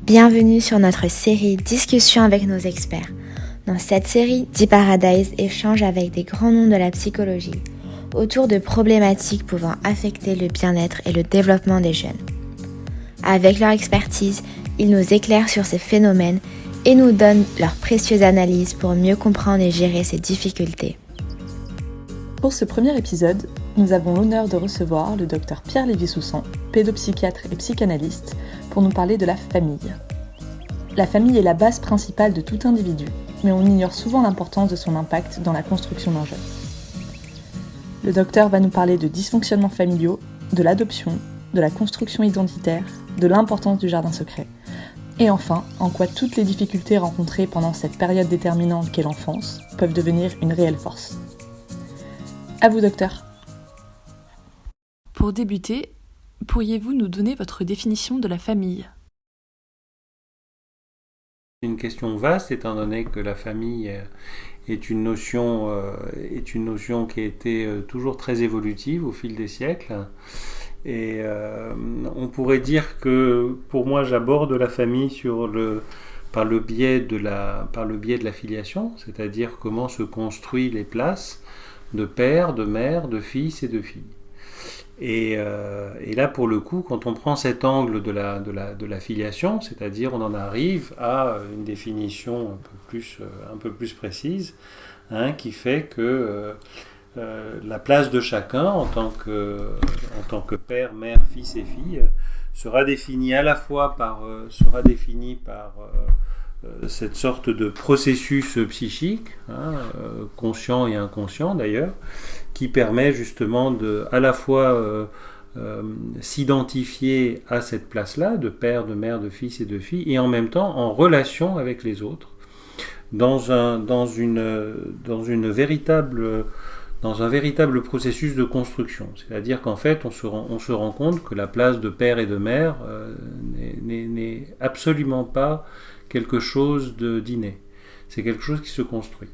Bienvenue sur notre série Discussion avec nos experts. Dans cette série, D-Paradise échange avec des grands noms de la psychologie autour de problématiques pouvant affecter le bien-être et le développement des jeunes. Avec leur expertise, ils nous éclairent sur ces phénomènes et nous donnent leurs précieuses analyses pour mieux comprendre et gérer ces difficultés. Pour ce premier épisode, nous avons l'honneur de recevoir le Dr Pierre Lévy-Soussan, pédopsychiatre et psychanalyste, pour nous parler de la famille. La famille est la base principale de tout individu, mais on ignore souvent l'importance de son impact dans la construction d'un jeune. Le docteur va nous parler de dysfonctionnements familiaux, de l'adoption, de la construction identitaire, de l'importance du jardin secret, et enfin, en quoi toutes les difficultés rencontrées pendant cette période déterminante qu'est l'enfance peuvent devenir une réelle force. À vous, docteur. Pour débuter, pourriez-vous nous donner votre définition de la famille ? C'est une question vaste, étant donné que la famille est une notion qui a été toujours très évolutive au fil des siècles. Et on pourrait dire que, pour moi, j'aborde la famille par le biais de la filiation, c'est-à-dire comment se construisent les places de père, de mère, de fils et de filles. Et là, pour le coup, quand on prend cet angle de la filiation, c'est-à-dire on en arrive à une définition un peu plus précise, qui fait que la place de chacun en tant que père, mère, fils et fille sera définie à la fois par cette sorte de processus psychique, conscient et inconscient d'ailleurs, qui permet justement de à la fois s'identifier à cette place-là, de père, de mère, de fils et de fille, et en même temps en relation avec les autres, dans un véritable processus de construction. C'est-à-dire qu'en fait, on se rend compte que la place de père et de mère n'est absolument pas quelque chose d'inné. C'est quelque chose qui se construit.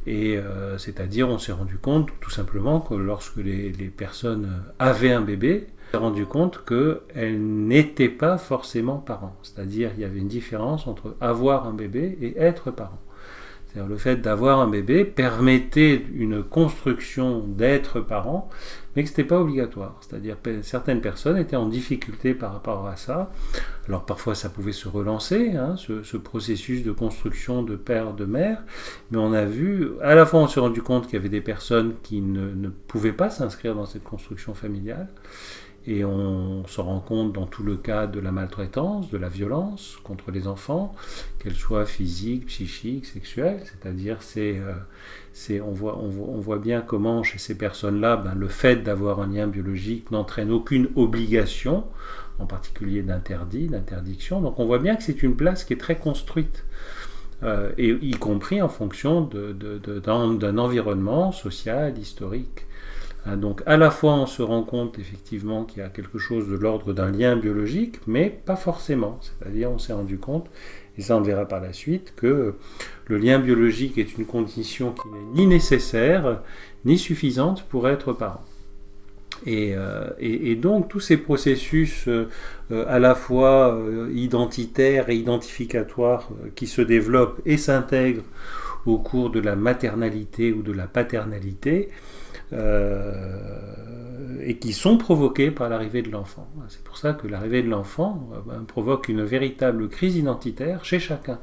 Et c'est-à-dire, on s'est rendu compte tout simplement que lorsque les personnes avaient un bébé, on s'est rendu compte qu'elles n'étaient pas forcément parents. C'est-à-dire, il y avait une différence entre avoir un bébé et être parent. C'est-à-dire, le fait d'avoir un bébé permettait une construction d'être parent, mais que ce n'était pas obligatoire. C'est-à-dire que certaines personnes étaient en difficulté par rapport à ça. Alors parfois ça pouvait se relancer, ce processus de construction de père, de mère, mais on a vu, à la fois on s'est rendu compte qu'il y avait des personnes qui ne pouvaient pas s'inscrire dans cette construction familiale, et on se rend compte dans tout le cas de la maltraitance, de la violence contre les enfants, qu'elle soit physique, psychique, sexuelle, c'est-à-dire on voit bien comment chez ces personnes-là, le fait d'avoir un lien biologique n'entraîne aucune obligation, en particulier d'interdiction. Donc on voit bien que c'est une place qui est très construite, et y compris en fonction d'un environnement social, historique. Donc à la fois on se rend compte effectivement qu'il y a quelque chose de l'ordre d'un lien biologique, mais pas forcément. C'est-à-dire on s'est rendu compte, et ça on le verra par la suite, que le lien biologique est une condition qui n'est ni nécessaire ni suffisante pour être parent. Et donc tous ces processus à la fois identitaires et identificatoires qui se développent et s'intègrent au cours de la maternalité ou de la paternalité, et qui sont provoqués par l'arrivée de l'enfant. C'est pour ça que l'arrivée de l'enfant provoque une véritable crise identitaire chez chacun.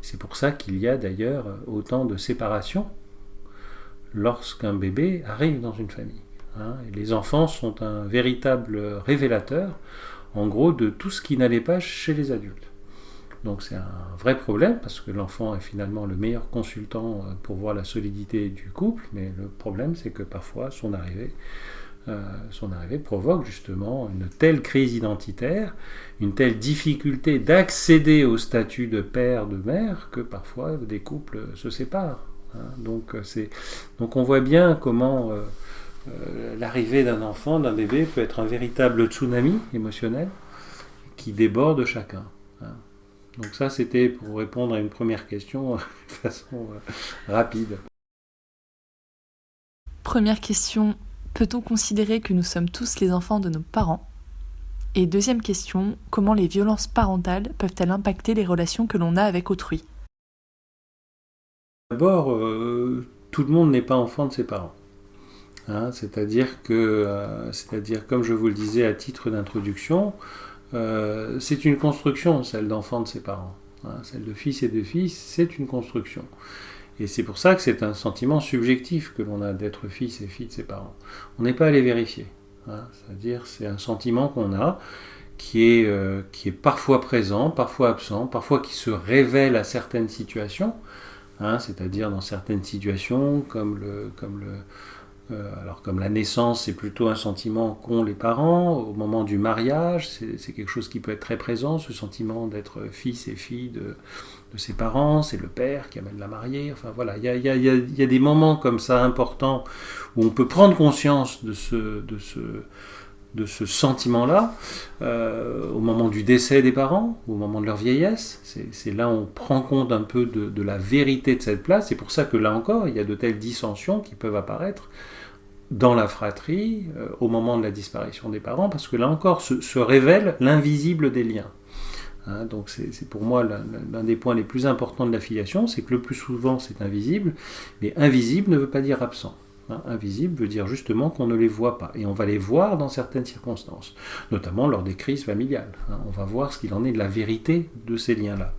C'est pour ça qu'il y a d'ailleurs autant de séparations lorsqu'un bébé arrive dans une famille. Et les enfants sont un véritable révélateur, en gros, de tout ce qui n'allait pas chez les adultes. Donc c'est un vrai problème, parce que l'enfant est finalement le meilleur consultant pour voir la solidité du couple, mais le problème c'est que parfois son arrivée provoque justement une telle crise identitaire, une telle difficulté d'accéder au statut de père, de mère, que parfois des couples se séparent. Donc on voit bien comment l'arrivée d'un enfant, d'un bébé, peut être un véritable tsunami émotionnel qui déborde chacun. Donc ça, c'était pour répondre à une première question de façon rapide. Première question, peut-on considérer que nous sommes tous les enfants de nos parents ? Et deuxième question, comment les violences parentales peuvent-elles impacter les relations que l'on a avec autrui ? D'abord, tout le monde n'est pas enfant de ses parents. C'est-à-dire, comme je vous le disais à titre d'introduction, c'est une construction, celle d'enfant de ses parents. Celle de fils et de filles, c'est une construction. Et c'est pour ça que c'est un sentiment subjectif que l'on a d'être fils et fille de ses parents. On n'est pas allé vérifier. C'est-à-dire, c'est un sentiment qu'on a qui est parfois présent, parfois absent, parfois qui se révèle à certaines situations. C'est-à-dire dans certaines situations, comme la naissance, c'est plutôt un sentiment qu'ont les parents. Au moment du mariage, c'est quelque chose qui peut être très présent, ce sentiment d'être fils et fille de ses parents. C'est le père qui amène la mariée. Enfin voilà, il y a des moments comme ça importants où on peut prendre conscience de ce sentiment-là, au moment du décès des parents, au moment de leur vieillesse. C'est là où on prend compte un peu de la vérité de cette place. C'est pour ça que là encore, il y a de telles dissensions qui peuvent apparaître dans la fratrie, au moment de la disparition des parents, parce que là encore se révèle l'invisible des liens. Donc c'est pour moi l'un des points les plus importants de la filiation, c'est que le plus souvent c'est invisible, mais invisible ne veut pas dire absent. Invisible veut dire justement qu'on ne les voit pas, et on va les voir dans certaines circonstances, notamment lors des crises familiales. On va voir ce qu'il en est de la vérité de ces liens-là.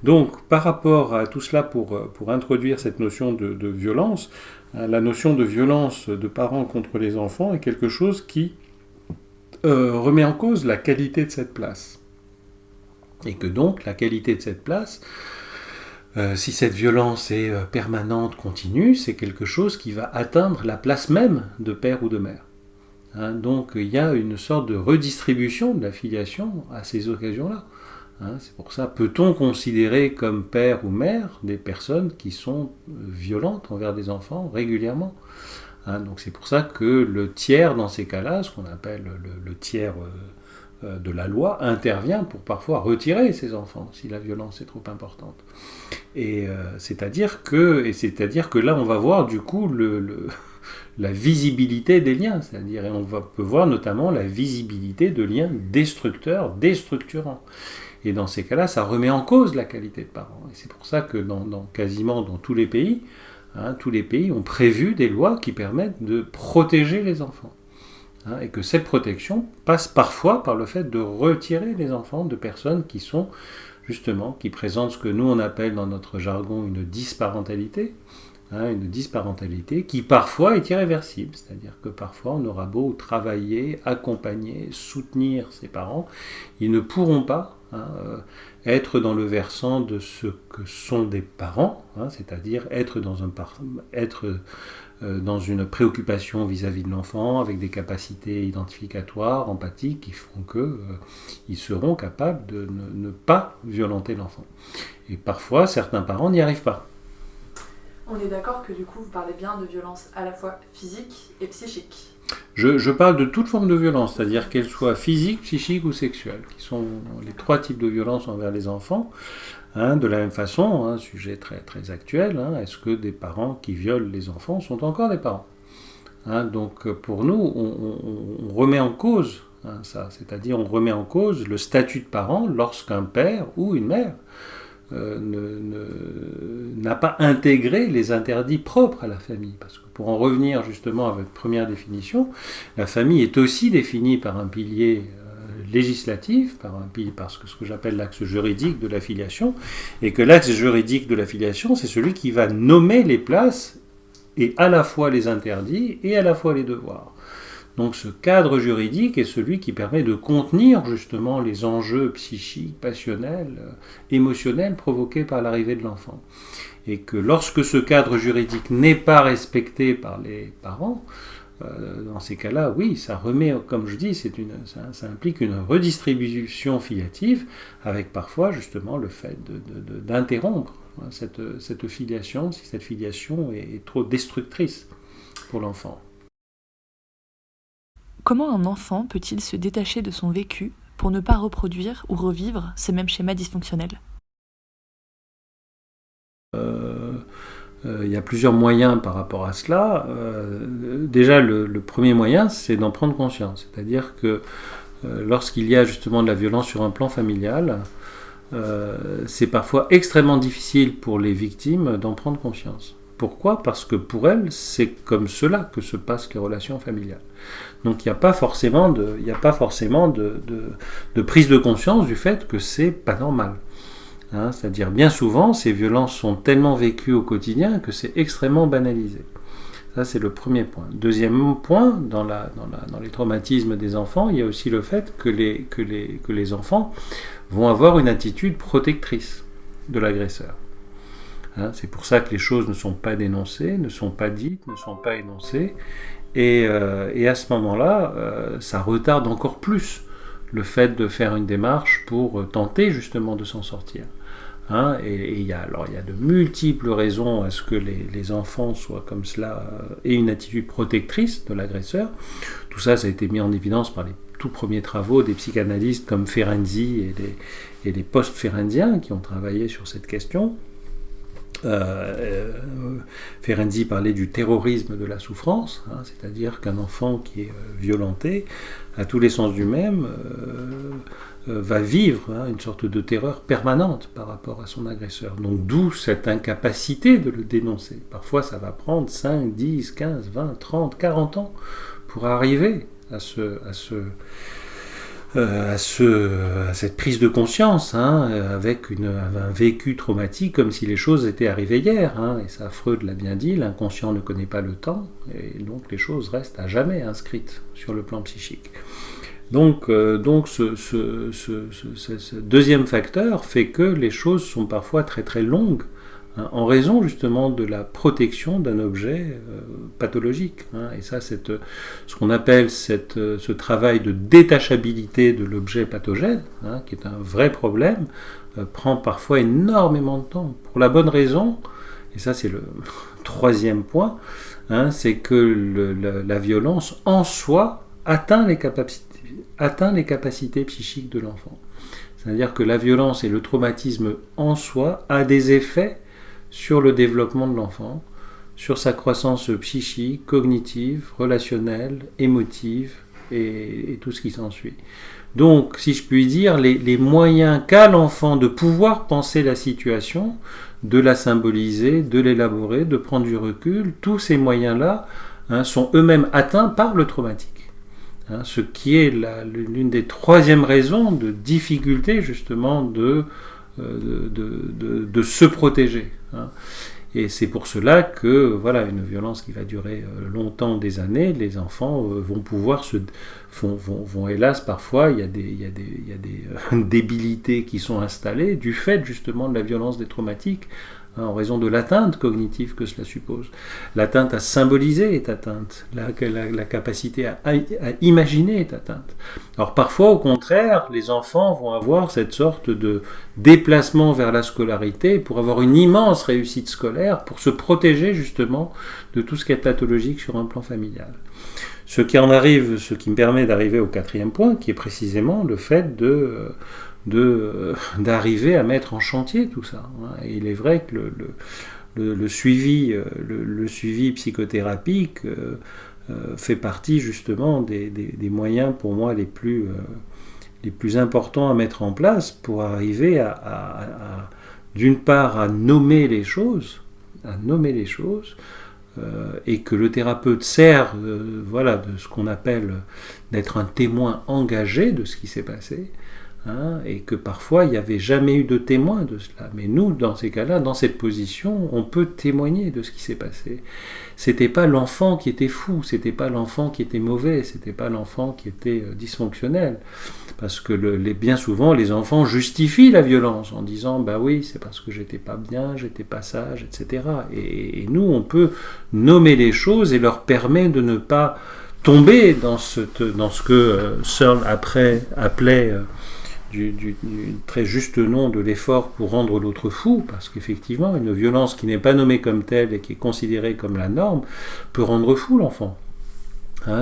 Donc par rapport à tout cela, pour introduire cette notion de violence, la notion de violence de parents contre les enfants est quelque chose qui remet en cause la qualité de cette place. Et que donc la qualité de cette place, si cette violence est permanente, continue, c'est quelque chose qui va atteindre la place même de père ou de mère. Donc il y a une sorte de redistribution de la filiation à ces occasions-là. C'est pour ça, peut-on considérer comme père ou mère des personnes qui sont violentes envers des enfants régulièrement ? Donc c'est pour ça que le tiers, dans ces cas-là, ce qu'on appelle le tiers de la loi, intervient pour parfois retirer ces enfants si la violence est trop importante. Et c'est-à-dire que là, on va voir du coup la visibilité des liens, c'est-à-dire, et on peut voir notamment la visibilité de liens destructeurs, déstructurants. Et dans ces cas-là, ça remet en cause la qualité de parents. Et c'est pour ça que quasiment dans tous les pays ont prévu des lois qui permettent de protéger les enfants. Et que cette protection passe parfois par le fait de retirer les enfants de personnes qui sont justement, qui présentent ce que nous on appelle dans notre jargon une disparentalité, une disparentalité qui parfois est irréversible, c'est-à-dire que parfois on aura beau travailler, accompagner, soutenir ses parents, ils ne pourront pas être dans le versant de ce que sont des parents, c'est-à-dire être dans une préoccupation vis-à-vis de l'enfant, avec des capacités identificatoires, empathiques, qui font qu'ils seront capables de ne pas violenter l'enfant. Et parfois, certains parents n'y arrivent pas. On est d'accord que du coup, vous parlez bien de violence à la fois physique et psychique. Je parle de toute forme de violence, c'est-à-dire qu'elle soit physique, psychique ou sexuelle, qui sont les trois types de violence envers les enfants. De la même façon, un sujet très, très actuel, est-ce que des parents qui violent les enfants sont encore des parents ? Donc pour nous, on remet en cause ça, c'est-à-dire on remet en cause le statut de parent lorsqu'un père ou une mère n'a pas intégré les interdits propres à la famille. Parce que pour en revenir justement à votre première définition, la famille est aussi définie par un pilier législatif, par ce que j'appelle l'axe juridique de la filiation, et que l'axe juridique de la filiation, c'est celui qui va nommer les places, et à la fois les interdits, et à la fois les devoirs. Donc ce cadre juridique est celui qui permet de contenir justement les enjeux psychiques, passionnels, émotionnels provoqués par l'arrivée de l'enfant. Et que lorsque ce cadre juridique n'est pas respecté par les parents, dans ces cas-là, oui, ça remet, comme je dis, ça implique une redistribution filiative, avec parfois justement le fait d'interrompre cette filiation, si cette filiation est trop destructrice pour l'enfant. Comment un enfant peut-il se détacher de son vécu pour ne pas reproduire ou revivre ces mêmes schémas dysfonctionnels ? Il y a plusieurs moyens par rapport à cela. Déjà, le premier moyen, c'est d'en prendre conscience. C'est-à-dire que lorsqu'il y a justement de la violence sur un plan familial, c'est parfois extrêmement difficile pour les victimes d'en prendre conscience. Pourquoi ? Parce que pour elles, c'est comme cela que se passent les relations familiales. Donc il n'y a pas forcément de prise de conscience du fait que c'est pas normal. C'est-à-dire bien souvent, ces violences sont tellement vécues au quotidien que c'est extrêmement banalisé. Ça, c'est le premier point. Deuxième point, dans les traumatismes des enfants, il y a aussi le fait que les enfants vont avoir une attitude protectrice de l'agresseur. C'est pour ça que les choses ne sont pas dénoncées, ne sont pas dites, ne sont pas énoncées. Et à ce moment-là, ça retarde encore plus le fait de faire une démarche pour tenter justement de s'en sortir. Et il y a de multiples raisons à ce que les enfants soient comme cela aient une attitude protectrice de l'agresseur. Tout ça, ça a été mis en évidence par les tout premiers travaux des psychanalystes comme Ferenczi et les post-ferenziens qui ont travaillé sur cette question. Ferenczi parlait du terrorisme de la souffrance, c'est-à-dire qu'un enfant qui est violenté, à tous les sens du même, va vivre une sorte de terreur permanente par rapport à son agresseur. Donc d'où cette incapacité de le dénoncer. Parfois ça va prendre 5, 10, 15, 20, 30, 40 ans pour arriver à cette prise de conscience, avec un vécu traumatique comme si les choses étaient arrivées hier. Et ça, Freud l'a bien dit, l'inconscient ne connaît pas le temps, et donc les choses restent à jamais inscrites sur le plan psychique. Donc ce deuxième facteur fait que les choses sont parfois très très longues, en raison justement de la protection d'un objet pathologique. Et ça, ce qu'on appelle ce travail de détachabilité de l'objet pathogène, qui est un vrai problème, prend parfois énormément de temps. Pour la bonne raison, et ça c'est le troisième point, c'est que la violence en soi atteint les capacités psychiques de l'enfant. C'est-à-dire que la violence et le traumatisme en soi a des effets sur le développement de l'enfant, sur sa croissance psychique, cognitive, relationnelle, émotive et tout ce qui s'ensuit. Donc, si je puis dire, les moyens qu'a l'enfant de pouvoir penser la situation, de la symboliser, de l'élaborer, de prendre du recul, tous ces moyens-là sont eux-mêmes atteints par le traumatique. Ce qui est l'une des troisièmes raisons de difficulté justement de se protéger. Et c'est pour cela que une violence qui va durer longtemps, des années, les enfants vont pouvoir vont hélas parfois, il y a des débilités qui sont installées du fait justement de la violence des traumatiques, en raison de l'atteinte cognitive que cela suppose. L'atteinte à symboliser est atteinte, la capacité à imaginer est atteinte. Alors parfois, au contraire, les enfants vont avoir cette sorte de déplacement vers la scolarité pour avoir une immense réussite scolaire, pour se protéger justement de tout ce qui est pathologique sur un plan familial. Ce qui me permet d'arriver au quatrième point, qui est précisément le fait d'arriver à mettre en chantier tout ça. Et il est vrai que le suivi psychothérapique fait partie justement des moyens pour moi les plus importants à mettre en place pour arriver à d'une part à nommer les choses, et que le thérapeute sert de ce qu'on appelle d'être un témoin engagé de ce qui s'est passé. Et que parfois il n'y avait jamais eu de témoin de cela. Mais nous, dans ces cas-là, dans cette position, on peut témoigner de ce qui s'est passé. C'était pas l'enfant qui était fou, c'était pas l'enfant qui était mauvais, c'était pas l'enfant qui était dysfonctionnel. Parce que bien souvent, les enfants justifient la violence en disant « bah oui, c'est parce que j'étais pas bien, j'étais pas sage, etc. » Et nous, on peut nommer les choses et leur permet de ne pas tomber dans ce que Searle appelait du très juste nom de l'effort pour rendre l'autre fou, parce qu'effectivement, une violence qui n'est pas nommée comme telle et qui est considérée comme la norme peut rendre fou l'enfant.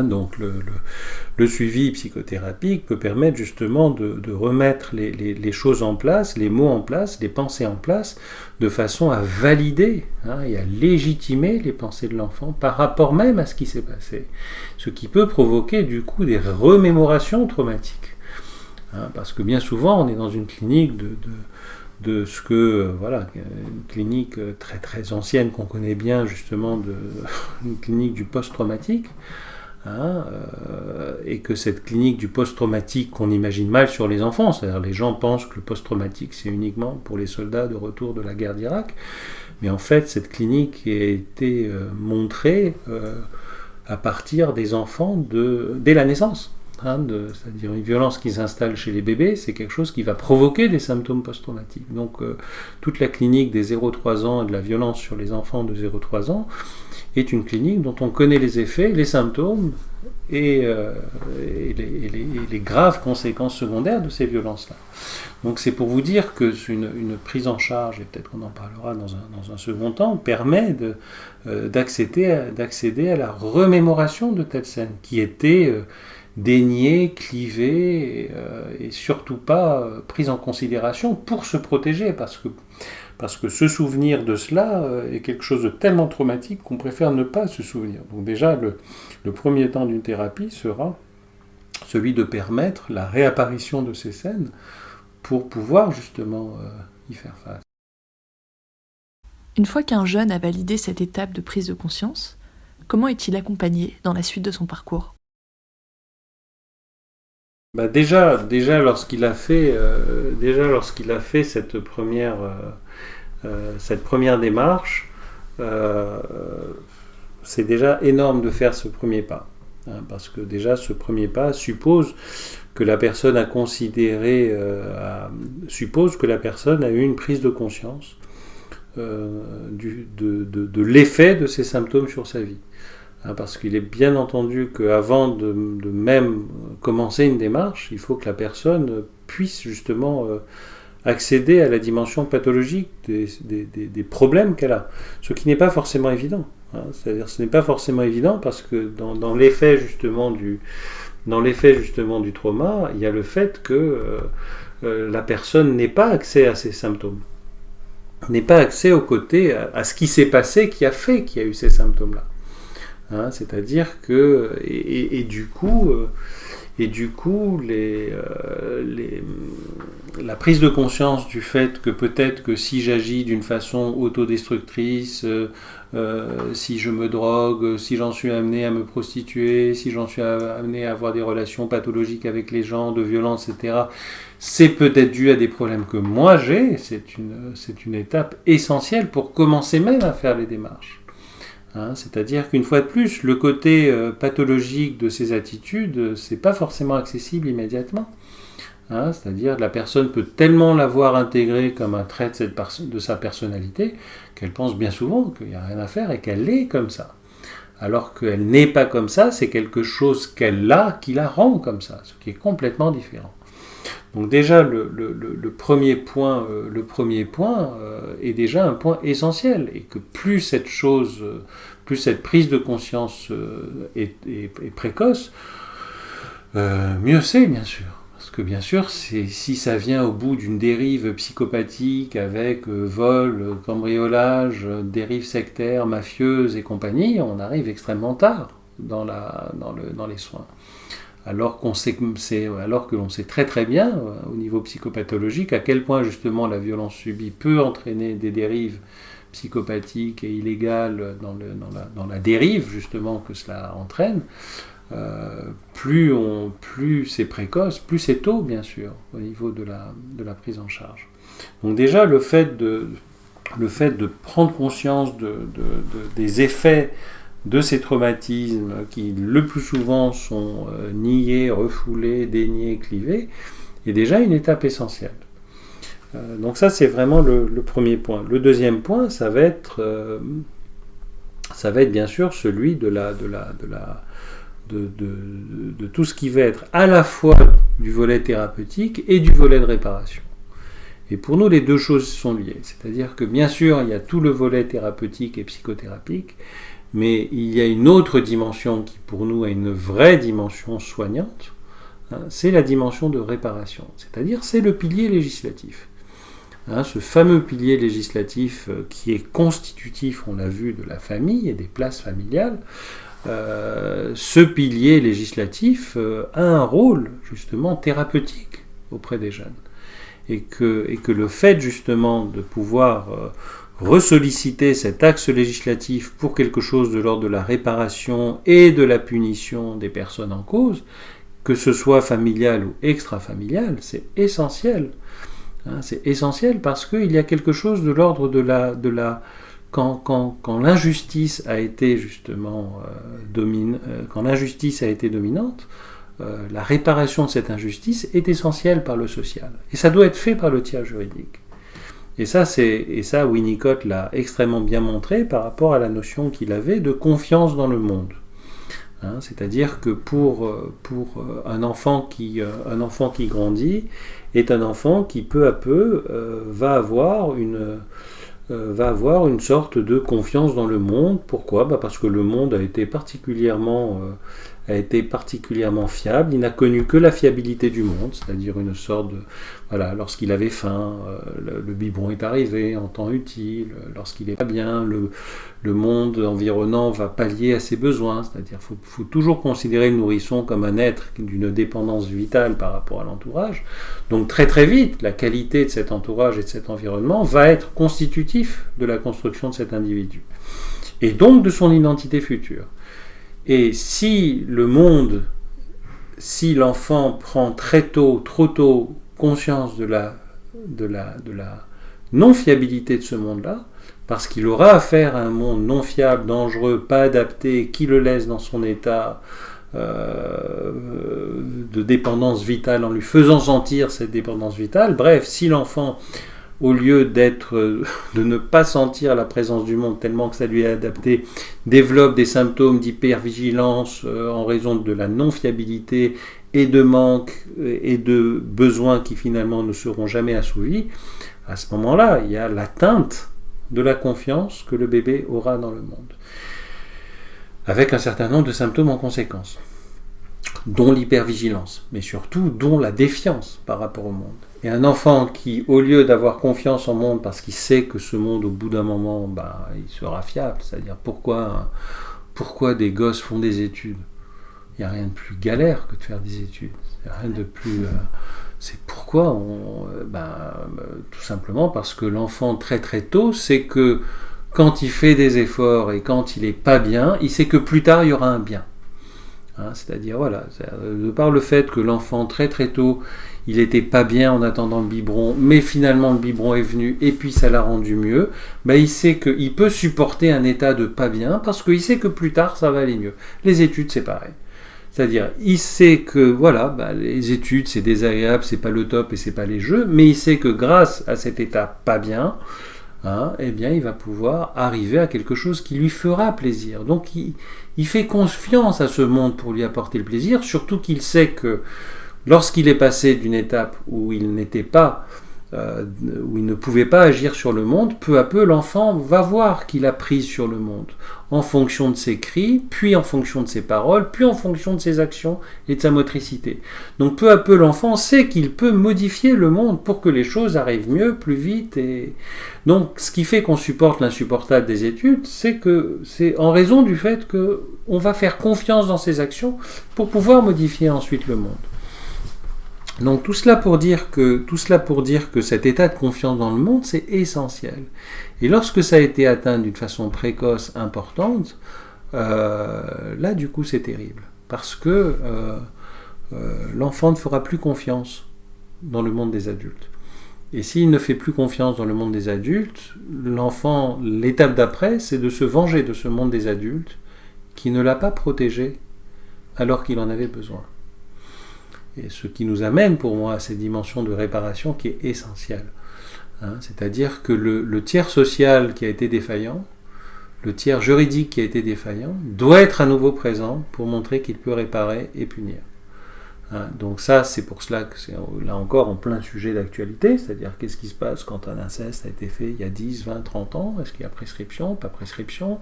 Donc le suivi psychothérapique peut permettre justement de remettre les choses en place, les mots en place, les pensées en place, de façon à valider et à légitimer les pensées de l'enfant par rapport même à ce qui s'est passé. Ce qui peut provoquer du coup des remémorations traumatiques. Parce que bien souvent, on est dans une clinique de ce que, une clinique très très ancienne qu'on connaît bien, justement, une clinique du post-traumatique, et que cette clinique du post-traumatique qu'on imagine mal sur les enfants, c'est-à-dire les gens pensent que le post-traumatique c'est uniquement pour les soldats de retour de la guerre d'Irak, mais en fait cette clinique a été montrée à partir des enfants dès la naissance. C'est-à-dire une violence qui s'installe chez les bébés, c'est quelque chose qui va provoquer des symptômes post-traumatiques. Donc toute la clinique des 0-3 ans et de la violence sur les enfants de 0-3 ans est une clinique dont on connaît les effets, les symptômes et les graves conséquences secondaires de ces violences-là. Donc c'est pour vous dire que une prise en charge, et peut-être qu'on en parlera dans un second temps, permet d'accéder à la remémoration de telles scènes qui étaient déniées, clivées et surtout pas prises en considération pour se protéger, parce que se souvenir de cela est quelque chose de tellement traumatique qu'on préfère ne pas se souvenir. Donc déjà, le premier temps d'une thérapie sera celui de permettre la réapparition de ces scènes pour pouvoir justement y faire face. Une fois qu'un jeune a validé cette étape de prise de conscience, comment est-il accompagné dans la suite de son parcours ? Déjà lorsqu'il a fait cette première démarche, c'est déjà énorme de faire ce premier pas, parce que déjà ce premier pas suppose que la personne a eu une prise de conscience de l'effet de ces symptômes sur sa vie. Parce qu'il est bien entendu qu'avant de même commencer une démarche, il faut que la personne puisse justement accéder à la dimension pathologique des problèmes qu'elle a. Ce qui n'est pas forcément évident. C'est-à-dire ce n'est pas forcément évident parce que dans l'effet justement du trauma, il y a le fait que la personne n'ait pas accès à ces symptômes, n'ait pas accès au côté, à ce qui s'est passé, qui a fait qu'il y a eu ces symptômes-là. C'est-à-dire que du coup la prise de conscience du fait que peut-être que si j'agis d'une façon autodestructrice, si je me drogue, si j'en suis amené à me prostituer, si j'en suis amené à avoir des relations pathologiques avec les gens, de violence, etc., c'est peut-être dû à des problèmes que moi j'ai. C'est une étape essentielle pour commencer même à faire les démarches. C'est-à-dire qu'une fois de plus, le côté pathologique de ces attitudes, c'est pas forcément accessible immédiatement. C'est-à-dire que la personne peut tellement l'avoir intégré comme un trait de sa personnalité qu'elle pense bien souvent qu'il n'y a rien à faire et qu'elle est comme ça. Alors qu'elle n'est pas comme ça, c'est quelque chose qu'elle a qui la rend comme ça, ce qui est complètement différent. Donc déjà, le premier point est déjà un point essentiel, et que plus cette prise de conscience est précoce, mieux c'est, bien sûr. Parce que bien sûr, si ça vient au bout d'une dérive psychopathique avec vol, cambriolage, dérive sectaire, mafieuse et compagnie, on arrive extrêmement tard dans les soins. Alors que l'on sait très très bien, au niveau psychopathologique, à quel point justement la violence subie peut entraîner des dérives psychopathiques et illégales dans la dérive justement que cela entraîne. Plus c'est précoce, plus c'est tôt, bien sûr, au niveau de la prise en charge. Donc déjà, le fait de prendre conscience des effets de ces traumatismes qui, le plus souvent, sont niés, refoulés, déniés, clivés, est déjà une étape essentielle. Donc ça, c'est vraiment le premier point. Le deuxième point, ça va être bien sûr celui de tout ce qui va être à la fois du volet thérapeutique et du volet de réparation. Et pour nous, les deux choses sont liées. C'est-à-dire que bien sûr, il y a tout le volet thérapeutique et psychothérapique, mais il y a une autre dimension qui pour nous est une vraie dimension soignante, c'est la dimension de réparation. C'est-à-dire, c'est le pilier législatif. Ce fameux pilier législatif qui est constitutif, on l'a vu, de la famille et des places familiales. Ce pilier législatif a un rôle justement thérapeutique auprès des jeunes. Et que le fait justement de pouvoir ressolliciter cet axe législatif pour quelque chose de l'ordre de la réparation et de la punition des personnes en cause, que ce soit familial ou extra-familial, c'est essentiel. C'est essentiel parce qu'il y a quelque chose de l'ordre de la quand l'injustice a été justement quand l'injustice a été dominante, la réparation de cette injustice est essentielle par le social. Et ça doit être fait par le tiers juridique. Et ça, Winnicott l'a extrêmement bien montré par rapport à la notion qu'il avait de confiance dans le monde. C'est-à-dire que pour un enfant qui grandit est un enfant qui peu à peu va avoir une sorte de confiance dans le monde. Pourquoi ? Parce que le monde a été particulièrement fiable. Il n'a connu que la fiabilité du monde, c'est-à-dire une sorte de... Voilà, lorsqu'il avait faim, le biberon est arrivé en temps utile. Lorsqu'il n'est pas bien, le monde environnant va pallier à ses besoins. C'est-à-dire qu'il faut toujours considérer le nourrisson comme un être d'une dépendance vitale par rapport à l'entourage. Donc très très vite, la qualité de cet entourage et de cet environnement va être constitutif de la construction de cet individu. Et donc de son identité future. Et si l'enfant prend trop tôt conscience de la non-fiabilité de ce monde-là, parce qu'il aura affaire à un monde non fiable, dangereux, pas adapté, qui le laisse dans son état de dépendance vitale en lui faisant sentir cette dépendance vitale, bref, si l'enfant, au lieu de ne pas sentir la présence du monde tellement que ça lui est adapté, développe des symptômes d'hypervigilance en raison de la non-fiabilité et de manque et de besoins qui finalement ne seront jamais assouvis, à ce moment-là, il y a l'atteinte de la confiance que le bébé aura dans le monde, avec un certain nombre de symptômes en conséquence, dont l'hypervigilance, mais surtout dont la défiance par rapport au monde. Et un enfant qui, au lieu d'avoir confiance en monde parce qu'il sait que ce monde, au bout d'un moment, il sera fiable, c'est-à-dire pourquoi des gosses font des études ? Il n'y a rien de plus galère que de faire des études. Il n'y a rien de plus... c'est pourquoi tout simplement parce que l'enfant, très très tôt, sait que quand il fait des efforts et quand il n'est pas bien, il sait que plus tard, il y aura un bien. C'est-à-dire, voilà, de par le fait que l'enfant, très très tôt, il n'était pas bien en attendant le biberon, mais finalement le biberon est venu et puis ça l'a rendu mieux, il sait qu'il peut supporter un état de pas bien parce qu'il sait que plus tard ça va aller mieux. Les études, c'est pareil. C'est-à-dire, il sait que les études c'est désagréable, c'est pas le top et c'est pas les jeux, mais il sait que grâce à cet état pas bien, il va pouvoir arriver à quelque chose qui lui fera plaisir. Donc il fait confiance à ce monde pour lui apporter le plaisir, surtout qu'il sait que lorsqu'il est passé d'une étape où il n'était pas, où il ne pouvait pas agir sur le monde, peu à peu l'enfant va voir qu'il a prise sur le monde, en fonction de ses cris, puis en fonction de ses paroles, puis en fonction de ses actions et de sa motricité. Donc peu à peu l'enfant sait qu'il peut modifier le monde pour que les choses arrivent mieux, plus vite. Et donc ce qui fait qu'on supporte l'insupportable des études, c'est que c'est en raison du fait qu'on va faire confiance dans ses actions pour pouvoir modifier ensuite le monde. Donc tout cela pour dire que cet état de confiance dans le monde, c'est essentiel. Et lorsque ça a été atteint d'une façon précoce, importante, là du coup c'est terrible. Parce que l'enfant ne fera plus confiance dans le monde des adultes. Et s'il ne fait plus confiance dans le monde des adultes, l'enfant, l'étape d'après, c'est de se venger de ce monde des adultes qui ne l'a pas protégé alors qu'il en avait besoin. Et ce qui nous amène pour moi à cette dimension de réparation qui est essentielle. C'est-à-dire que le tiers social qui a été défaillant, le tiers juridique qui a été défaillant, doit être à nouveau présent pour montrer qu'il peut réparer et punir. Donc ça, c'est pour cela que c'est là encore en plein sujet d'actualité, c'est-à-dire qu'est-ce qui se passe quand un inceste a été fait il y a 10, 20, 30 ans, est-ce qu'il y a prescription, pas prescription,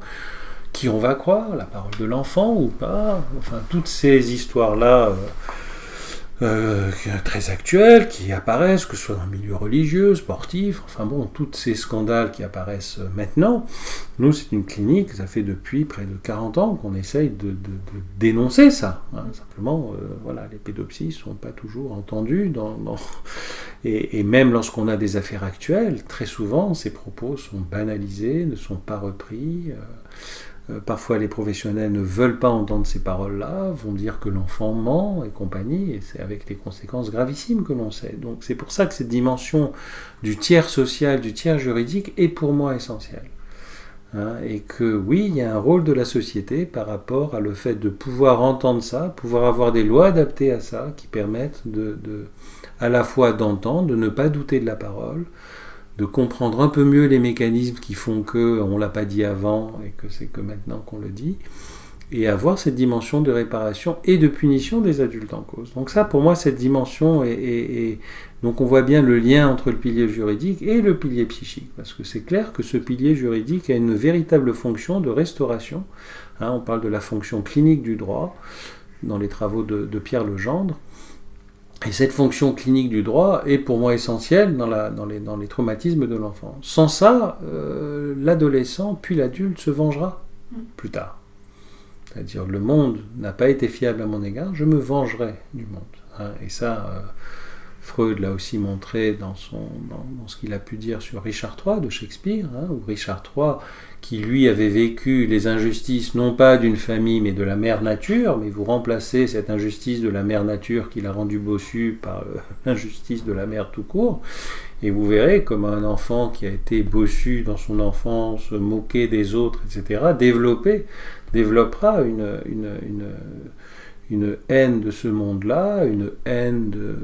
qui on va croire, la parole de l'enfant ou pas, enfin toutes ces histoires-là très actuelles, qui apparaissent, que ce soit dans le milieu religieux, sportif, enfin bon, tous ces scandales qui apparaissent maintenant. Nous, c'est une clinique, ça fait depuis près de 40 ans qu'on essaye de dénoncer ça. Hein. Simplement, voilà, les pédopsies ne sont pas toujours entendues. Et même lorsqu'on a des affaires actuelles, très souvent, ces propos sont banalisés, ne sont pas repris. Parfois, les professionnels ne veulent pas entendre ces paroles-là, vont dire que l'enfant ment et compagnie, et c'est avec les conséquences gravissimes que l'on sait. Donc c'est pour ça que cette dimension du tiers social, du tiers juridique est pour moi essentielle. Hein, et que oui, il y a un rôle de la société par rapport à le fait de pouvoir entendre ça, pouvoir avoir des lois adaptées à ça, qui permettent à la fois d'entendre, de ne pas douter de la parole, de comprendre un peu mieux les mécanismes qui font qu'on ne l'a pas dit avant et que c'est que maintenant qu'on le dit, et avoir cette dimension de réparation et de punition des adultes en cause. Donc ça, pour moi, cette dimension donc on voit bien le lien entre le pilier juridique et le pilier psychique, parce que c'est clair que ce pilier juridique a une véritable fonction de restauration. Hein, on parle de la fonction clinique du droit dans les travaux de Pierre Legendre. Et cette fonction clinique du droit est pour moi essentielle dans les traumatismes de l'enfant. Sans ça, l'adolescent puis l'adulte se vengera plus tard. C'est-à-dire le monde n'a pas été fiable à mon égard, je me vengerai du monde. Hein. Et ça, Freud l'a aussi montré dans ce qu'il a pu dire sur Richard III de Shakespeare, hein, où Richard III, qui lui avait vécu les injustices non pas d'une famille mais de la mère nature, mais vous remplacez cette injustice de la mère nature qui l'a rendu bossu par l'injustice de la mère tout court, et vous verrez comme un enfant qui a été bossu dans son enfance, moqué des autres, etc., développera une haine de ce monde-là, une haine de...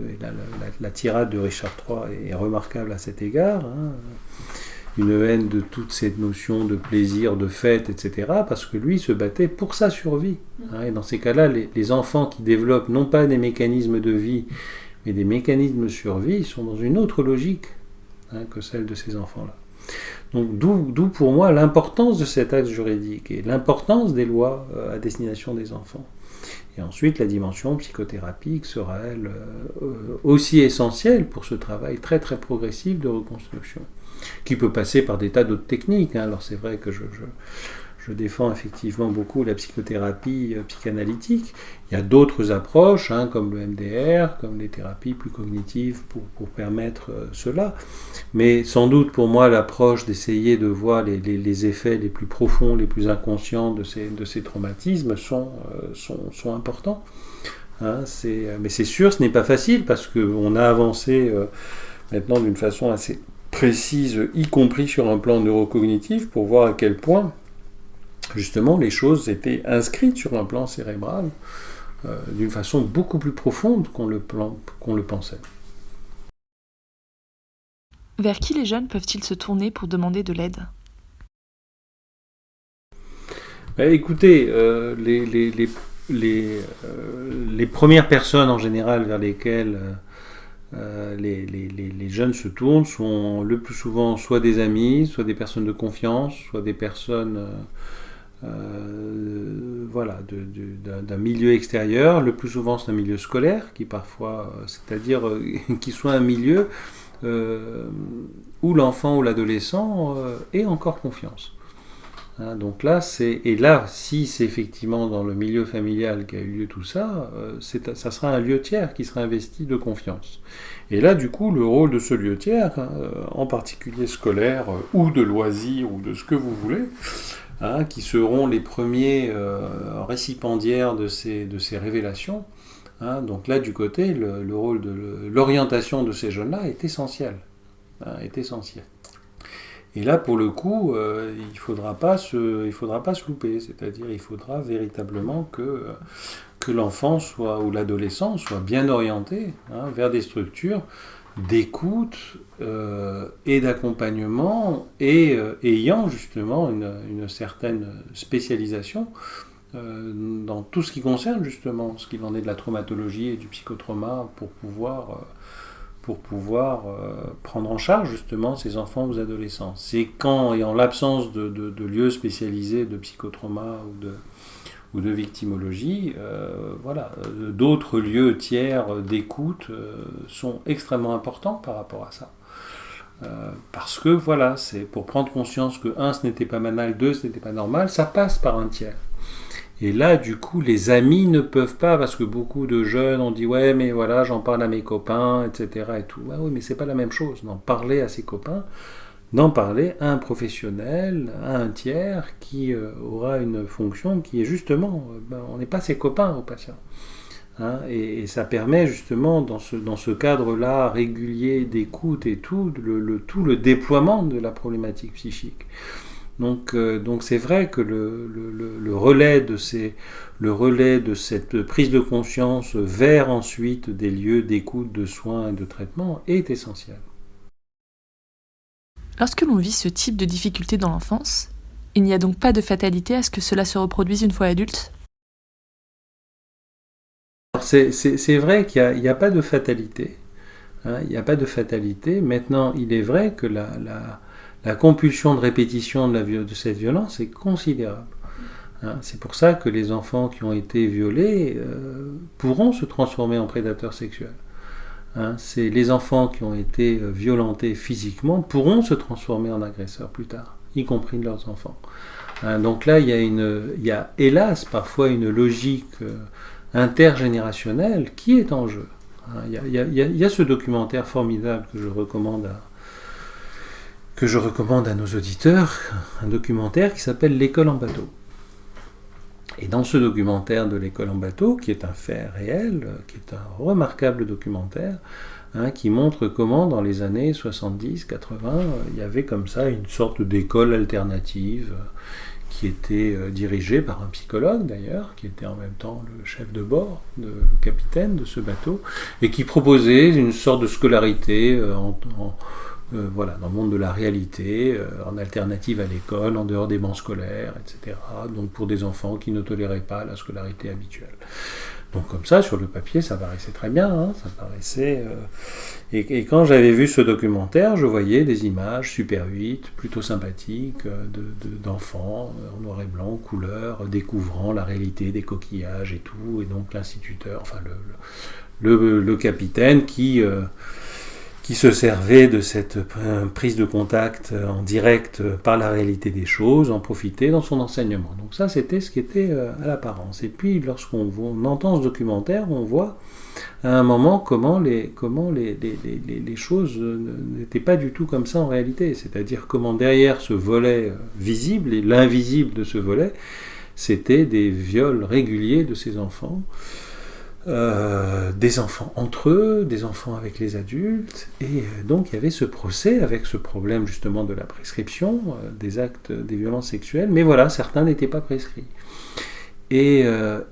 La tirade de Richard III est remarquable à cet égard, hein, une haine de toute cette notion de plaisir, de fête, etc., parce que lui se battait pour sa survie. Hein, et dans ces cas-là, les enfants qui développent non pas des mécanismes de vie, mais des mécanismes de survie, sont dans une autre logique que celle de ces enfants-là. Donc d'où pour moi l'importance de cet axe juridique et l'importance des lois à destination des enfants. Et ensuite, la dimension psychothérapique sera, elle, aussi essentielle pour ce travail très très progressif de reconstruction, qui peut passer par des tas d'autres techniques. Hein. Alors c'est vrai que je défends effectivement beaucoup la psychothérapie psychanalytique. Il y a d'autres approches, hein, comme le MDR, comme les thérapies plus cognitives pour permettre cela. Mais sans doute pour moi l'approche d'essayer de voir les effets les plus profonds, les plus inconscients de ces traumatismes sont importants. Hein, mais c'est sûr, ce n'est pas facile parce qu'on a avancé maintenant d'une façon assez précise, y compris sur un plan neurocognitif, pour voir à quel point justement les choses étaient inscrites sur un plan cérébral d'une façon beaucoup plus profonde qu'on le pensait. Vers qui les jeunes peuvent-ils se tourner pour demander de l'aide ? Écoutez, les premières personnes en général vers lesquelles les jeunes se tournent sont le plus souvent soit des amis, soit des personnes de confiance, soit des personnes d'un milieu extérieur. Le plus souvent c'est un milieu scolaire qui parfois, c'est-à-dire qui soit un milieu où l'enfant ou l'adolescent ait encore confiance. Hein, donc là, si c'est effectivement dans le milieu familial qu'a eu lieu tout ça, ça sera un lieu tiers qui sera investi de confiance. Et là, du coup, le rôle de ce lieu tiers, en particulier scolaire ou de loisirs ou de ce que vous voulez, qui seront les premiers récipiendaires de ces révélations. Hein, donc là, du côté, le rôle de l'orientation de ces jeunes-là est essentiel. Et là, pour le coup, il ne faudra pas se louper. C'est-à-dire, il faudra véritablement que l'enfant ou l'adolescent soit bien orienté vers des structures d'écoute et d'accompagnement et ayant justement une certaine spécialisation dans tout ce qui concerne justement ce qu'il en est de la traumatologie et du psychotrauma pour pouvoir prendre en charge justement ces enfants ou adolescents. C'est quand, et en l'absence de lieux spécialisés de psychotrauma ou de victimologie, d'autres lieux tiers d'écoute sont extrêmement importants par rapport à ça. Parce que c'est pour prendre conscience que 1, ce n'était pas banal, 2, ce n'était pas normal, ça passe par un tiers. Et là, du coup, les amis ne peuvent pas, parce que beaucoup de jeunes ont dit « ouais, mais voilà, j'en parle à mes copains, etc. » et tout. Oui, mais c'est pas la même chose d'en parler à ses copains, d'en parler à un professionnel, à un tiers qui aura une fonction qui est justement, on n'est pas ses copains aux patients. Et ça permet justement, dans ce cadre-là régulier d'écoute et tout, le déploiement de la problématique psychique. Donc c'est vrai que le relais de cette prise de conscience vers ensuite des lieux d'écoute, de soins et de traitement est essentiel. Lorsque l'on vit ce type de difficulté dans l'enfance, il n'y a donc pas de fatalité à ce que cela se reproduise une fois adulte ? C'est vrai qu'il n'y a pas de fatalité. Il n'y a pas de fatalité. Maintenant, il est vrai que la compulsion de répétition de cette violence est considérable. C'est pour ça que les enfants qui ont été violés pourront se transformer en prédateurs sexuels. C'est les enfants qui ont été violentés physiquement pourront se transformer en agresseurs plus tard, y compris de leurs enfants. Donc là, il y a hélas parfois une logique intergénérationnelle qui est en jeu. Il y a ce documentaire formidable que je recommande à nos auditeurs, un documentaire qui s'appelle « L'école en bateau ». Et dans ce documentaire de l'école en bateau, qui est un fait réel, qui est un remarquable documentaire, qui montre comment dans les années 70-80, il y avait comme ça une sorte d'école alternative qui était dirigée par un psychologue d'ailleurs, qui était en même temps le chef de bord, le capitaine de ce bateau, et qui proposait une sorte de scolarité dans le monde de la réalité, en alternative à l'école, en dehors des bancs scolaires, etc. Donc pour des enfants qui ne toléraient pas la scolarité habituelle. Donc comme ça, sur le papier, ça paraissait très bien, ça paraissait... Et quand j'avais vu ce documentaire, je voyais des images Super 8, plutôt sympathiques, d'enfants en noir et blanc, couleur, découvrant la réalité des coquillages et tout, et donc l'instituteur, enfin le capitaine qui se servait de cette prise de contact en direct par la réalité des choses, en profitait dans son enseignement. Donc ça, c'était ce qui était à l'apparence. Et puis, lorsqu'on entend ce documentaire, on voit à un moment comment les choses n'étaient pas du tout comme ça en réalité. C'est-à-dire comment derrière ce volet visible, et l'invisible de ce volet, c'était des viols réguliers de ces enfants. Des enfants entre eux, des enfants avec les adultes, et donc il y avait ce procès avec ce problème justement de la prescription des actes, des violences sexuelles, mais voilà, certains n'étaient pas prescrits. Et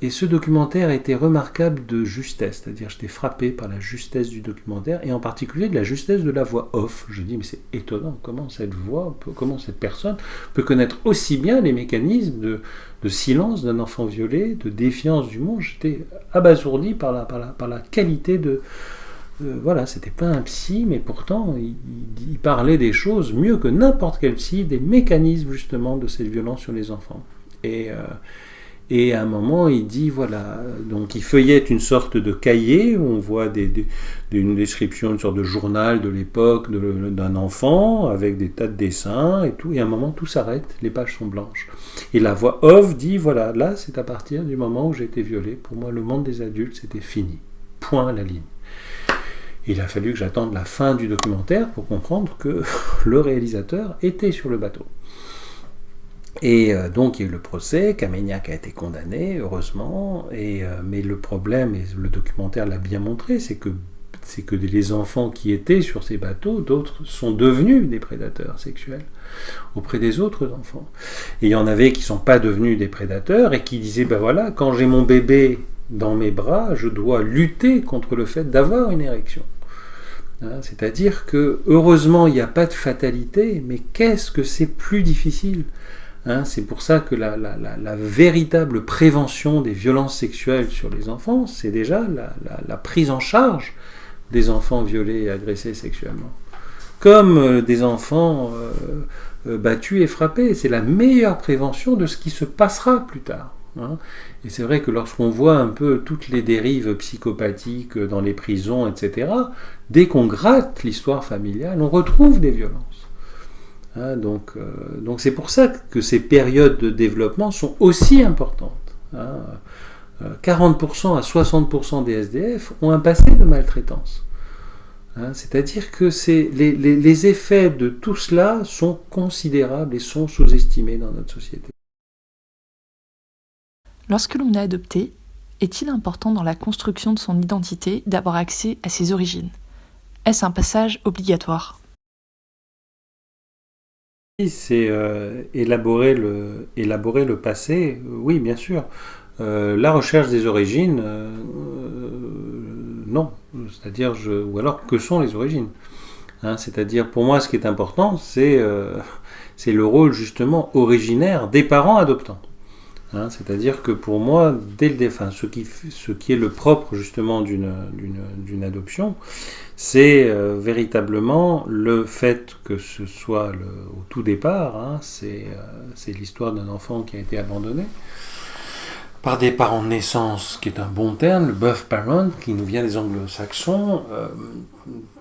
ce documentaire était remarquable de justesse, c'est-à-dire j'étais frappé par la justesse du documentaire, et en particulier de la justesse de la voix off. Je dis mais c'est étonnant, comment cette personne peut connaître aussi bien les mécanismes de silence d'un enfant violé, de défiance du monde. J'étais abasourdi par la qualité de... voilà, c'était pas un psy, mais pourtant il parlait des choses mieux que n'importe quel psy, des mécanismes justement de cette violence sur les enfants. Et à un moment, il dit, voilà, donc il feuillette une sorte de cahier, où on voit une description, une sorte de journal de l'époque d'un enfant, avec des tas de dessins et tout, et à un moment, tout s'arrête, les pages sont blanches. Et la voix off dit, voilà, là, c'est à partir du moment où j'ai été violé, pour moi, le monde des adultes, c'était fini. Point à la ligne. Il a fallu que j'attende la fin du documentaire pour comprendre que le réalisateur était sur le bateau. Et donc il y a eu le procès, Caméniac a été condamné, heureusement, mais le problème, et le documentaire l'a bien montré, c'est que les enfants qui étaient sur ces bateaux, d'autres sont devenus des prédateurs sexuels auprès des autres enfants. Et il y en avait qui ne sont pas devenus des prédateurs et qui disaient, ben voilà, quand j'ai mon bébé dans mes bras, je dois lutter contre le fait d'avoir une érection. C'est-à-dire que, heureusement, il n'y a pas de fatalité, mais qu'est-ce que c'est plus difficile ? C'est pour ça que la véritable prévention des violences sexuelles sur les enfants, c'est déjà la prise en charge des enfants violés et agressés sexuellement. Comme des enfants battus et frappés, c'est la meilleure prévention de ce qui se passera plus tard. hein. Et c'est vrai que lorsqu'on voit un peu toutes les dérives psychopathiques dans les prisons, etc., dès qu'on gratte l'histoire familiale, on retrouve des violences. Hein, donc c'est pour ça que ces périodes de développement sont aussi importantes. Hein. 40% à 60% des SDF ont un passé de maltraitance. Hein, c'est-à-dire que les effets de tout cela sont considérables et sont sous-estimés dans notre société. Lorsque l'on est adopté, est-il important dans la construction de son identité d'avoir accès à ses origines ? Est-ce un passage obligatoire ? C'est élaborer le passé, oui, bien sûr. La recherche des origines, non. C'est-à-dire, ou alors, que sont les origines ? Hein, c'est-à-dire, pour moi, ce qui est important, c'est le rôle, justement, originaire des parents adoptants. Hein, c'est-à-dire que pour moi, ce qui est le propre, justement, d'une adoption, c'est véritablement le fait que ce soit au tout départ, hein, c'est l'histoire d'un enfant qui a été abandonné par des parents de naissance, qui est un bon terme, le birth parent, qui nous vient des anglo-saxons,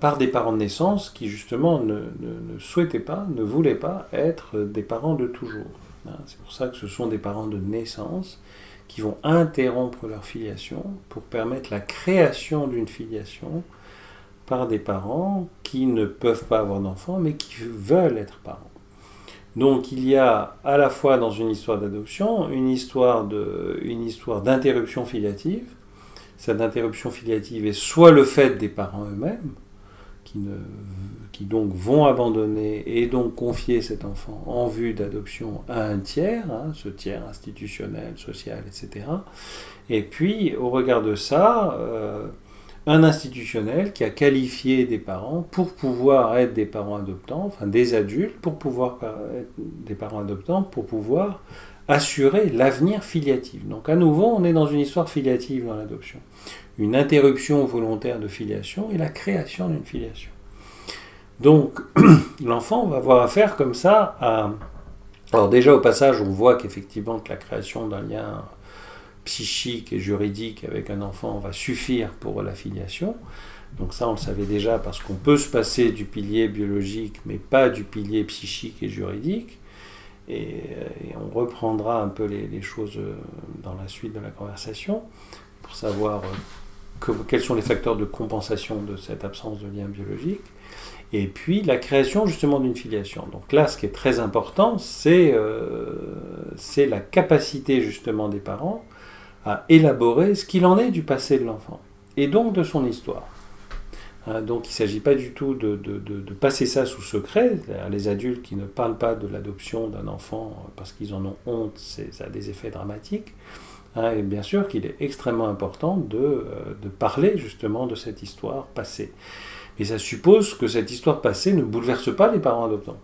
par des parents de naissance qui justement ne souhaitaient pas, ne voulaient pas être des parents de toujours. Hein, c'est pour ça que ce sont des parents de naissance qui vont interrompre leur filiation pour permettre la création d'une filiation par des parents qui ne peuvent pas avoir d'enfants, mais qui veulent être parents. Donc il y a à la fois dans une histoire d'adoption une histoire d'interruption filiative. Cette interruption filiative est soit le fait des parents eux-mêmes, qui donc vont abandonner et donc confier cet enfant en vue d'adoption à un tiers, hein, ce tiers institutionnel, social, etc. Et puis au regard de ça, un institutionnel qui a qualifié des parents pour pouvoir être des parents adoptants, enfin des adultes pour pouvoir être des parents adoptants, pour pouvoir assurer l'avenir filiatif. Donc à nouveau, on est dans une histoire filiative dans l'adoption. Une interruption volontaire de filiation et la création d'une filiation. Donc l'enfant va avoir affaire comme ça à... Alors déjà au passage, on voit qu'effectivement que la création d'un lien psychique et juridique avec un enfant va suffire pour la filiation. Donc ça, on le savait déjà parce qu'on peut se passer du pilier biologique, mais pas du pilier psychique et juridique. Et on reprendra un peu les choses dans la suite de la conversation pour savoir quels sont les facteurs de compensation de cette absence de lien biologique. Et puis la création justement d'une filiation. Donc là, ce qui est très important, c'est la capacité justement des parents à élaborer ce qu'il en est du passé de l'enfant, et donc de son histoire. Donc il ne s'agit pas du tout de passer ça sous secret. Les adultes qui ne parlent pas de l'adoption d'un enfant parce qu'ils en ont honte, ça a des effets dramatiques. Et bien sûr qu'il est extrêmement important de parler justement de cette histoire passée. Mais ça suppose que cette histoire passée ne bouleverse pas les parents adoptants,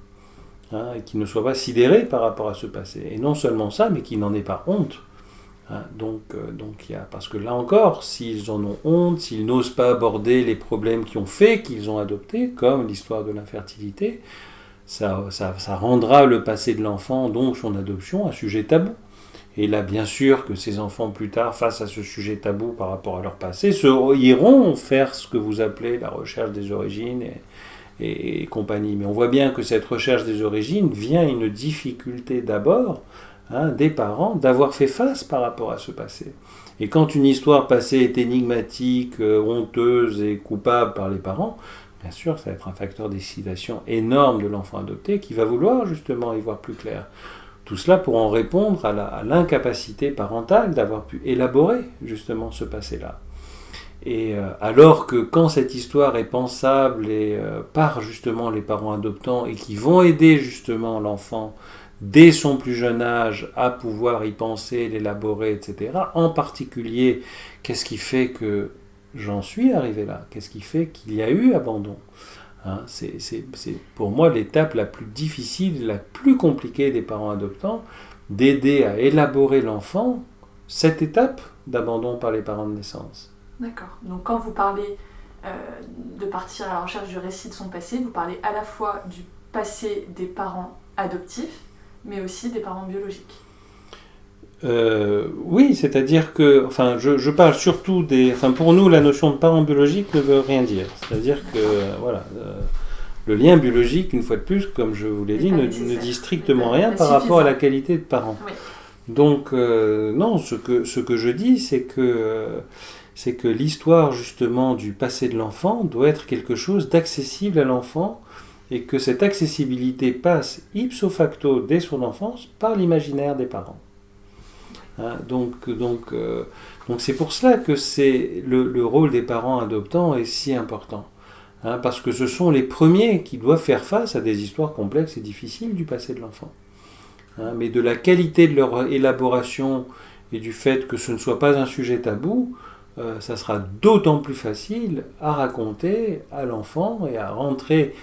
et qu'ils ne soient pas sidérés par rapport à ce passé. Et non seulement ça, mais qu'ils n'en aient pas honte. Donc parce que là encore, s'ils en ont honte, s'ils n'osent pas aborder les problèmes qui ont fait qu'ils ont adopté, comme l'histoire de l'infertilité, ça rendra le passé de l'enfant, donc son adoption, un sujet tabou. Et là, bien sûr que ces enfants, plus tard, face à ce sujet tabou par rapport à leur passé, iront faire ce que vous appelez la recherche des origines et compagnie. Mais on voit bien que cette recherche des origines vient à une difficulté d'abord, des parents, d'avoir fait face par rapport à ce passé. Et quand une histoire passée est énigmatique, honteuse et coupable par les parents, bien sûr, ça va être un facteur d'excitation énorme de l'enfant adopté qui va vouloir justement y voir plus clair. Tout cela pour en répondre à l'incapacité parentale d'avoir pu élaborer justement ce passé-là. Et alors que quand cette histoire est pensable par justement les parents adoptants et qui vont aider justement l'enfant dès son plus jeune âge à pouvoir y penser, l'élaborer, etc. En particulier, qu'est-ce qui fait que j'en suis arrivé là ? Qu'est-ce qui fait qu'il y a eu abandon ? C'est pour moi l'étape la plus difficile, la plus compliquée des parents adoptants, d'aider à élaborer l'enfant, cette étape d'abandon par les parents de naissance. D'accord. Donc quand vous parlez de partir à la recherche du récit de son passé, vous parlez à la fois du passé des parents adoptifs, mais aussi des parents biologiques. Oui, c'est-à-dire que, je parle surtout pour nous, la notion de parent biologique ne veut rien dire. C'est-à-dire que, le lien biologique, une fois de plus, comme je vous l'ai dit, ne dit strictement rien par rapport à la qualité de parent. Oui. Donc, non, ce que je dis, c'est que l'histoire, justement, du passé de l'enfant doit être quelque chose d'accessible à l'enfant, et que cette accessibilité passe ipso facto dès son enfance par l'imaginaire des parents. Donc c'est pour cela que le rôle des parents adoptants est si important. Parce que ce sont les premiers qui doivent faire face à des histoires complexes et difficiles du passé de l'enfant. Mais de la qualité de leur élaboration et du fait que ce ne soit pas un sujet tabou, ça sera d'autant plus facile à raconter à l'enfant et à rentrer